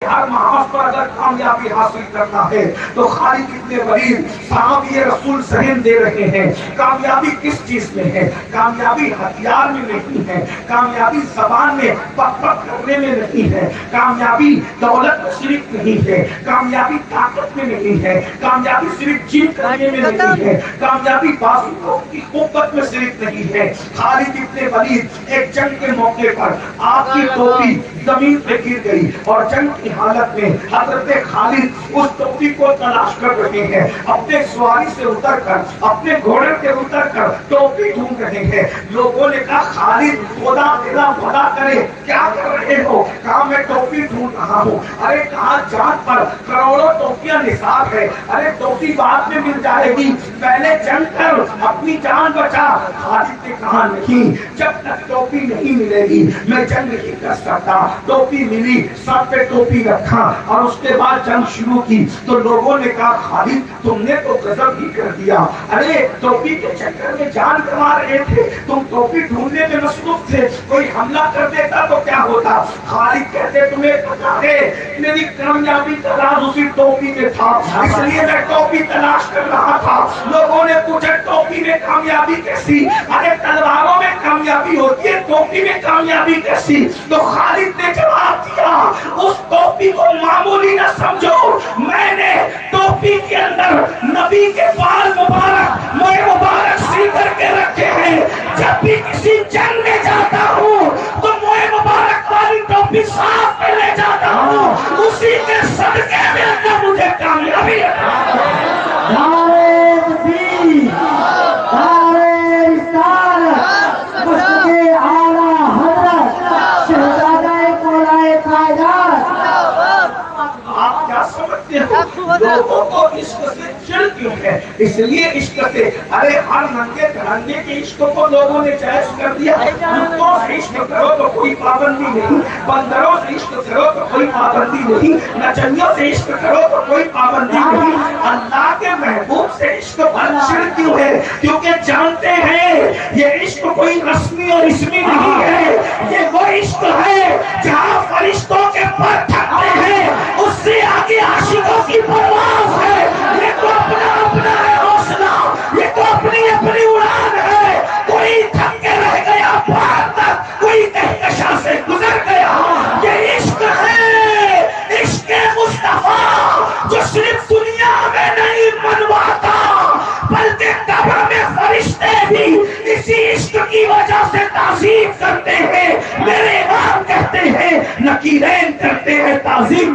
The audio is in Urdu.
ہر محاذ پر اگر کامیابی حاصل کرنا ہے تو خالد ابن ولید صاحب یہ رسول ذہن دے رہے ہیں، کامیابی کس چیز میں ہے؟ کامیابی ہتھیار میں نہیں ہے، کامیابی زبان میں پک پک کرنے میں نہیں ہے، کامیابی دولت میں صرف نہیں ہے، کامیابی طاقت میں نہیں ہے، کامیابی صرف جیت کرنے میں نہیں ہے، کامیابی بازو کی قوت میں صرف نہیں ہے۔ خالد ابن ولید ایک جنگ کے موقع پر آپ کی ٹوپی زمین پہ گر گئی اور جنگ کی حالت میں حضرت خالد اس ٹوپی کو تلاش کر رہے ہیں، اپنے سواری سے اتر کر، اپنے گھوڑے سے اتر کر ٹوپی ڈھونڈ رہے ہیں۔ لوگوں نے کہا خالد خدا تیرا بھلا کرے، کیا کر رہے ہو؟ کہا میں ٹوپی ڈھونڈ رہا ہوں۔ ارے کہا جان پر کروڑوں ٹوپیاں نثار ہے، ارے ٹوپی بعد میں مل جائے گی، پہلے جنگ کر اپنی جان بچا۔ خالد نے کہا نہیں، جب تک ٹوپی نہیں ملے گی میں جنگ نہیں کر سکتا۔ ٹوپی ملی، سر پہ ٹوپی رکھا اور اس کے بعد جنگ شروع کی تو لوگوں نے کہا خالد تم نے تو غضب ہی کر دیا، ارے ٹوپی کے چکر میں جان گنوا رہے تھے، تم ٹوپی ڈھونڈنے میں مصروف تھے، کوئی حملہ کر دیتا تو کیا ہوتا؟ خالد کہتے تمہیں پتا ہے میری کامیابی کا راز اسی ٹوپی میں تھا، اس لیے میں ٹوپی تلاش کر رہا تھا۔ لوگوں نے پوچھا ٹوپی میں کامیابی کیسی؟ ارے تلواروں میں کامیابی ہوتی ہے، ٹوپی میں کامیابی کیسی؟ تو خالد نے جواب دیا اس ٹوپی کو معمولی نہ سمجھو، میں نے ٹوپی کے اندر نبی کے بال مبارک میں مبارک سی کر کے رکھے ہیں، جب بھی کسی جنگ میں جاتا ہوں تو میں مبارک والی ٹوپی صاف پہ لے جاتا ہوں، اسی کے صدقے میں اللہ مجھے کامیابی لوگوں کو عشق سے چڑ کیوں ہے؟ اس لیے عشق سے، ارے ہر ننگے دھڑنگے کے عشق کو لوگوں نے جائز کر دیا۔ کتوں سے عشق کرو تو کوئی پابندی نہیں، بندروں سے عشق کرو تو کوئی پابندی نہیں، نچنیوں سے عشق کرو تو کوئی پابندی نہیں۔ اللہ کے محبوب سے عشق پر چڑ کیوں ہے؟ کیونکہ جانتے ہیں یہ عشق کوئی رسمی اور اسمی نہیں ہے، یہ وہ عشق ہے جہاں فرشتوں کے پر تھکتے ہیں، اس سے آگے عاشقوں کی پرواز ہے۔ یہ تو اپنا اپنا ہے حوصلہ، یہ تو اپنی اپنی اڑان ہے، کوئی تھک کے رہ گیا پہاڑ تک، کوئی کہکشاں سے گزر گیا۔ یہ عشق ہے، عشق مصطفیٰ جو صرف دنیا میں نہیں منواتا بلکہ قبر میں فرشتے بھی اسی عشق کی وجہ سے تعظیم کرتے ہیں۔ میرے امام کہتے ہیں نکیرین کرتے ہیں تعظیم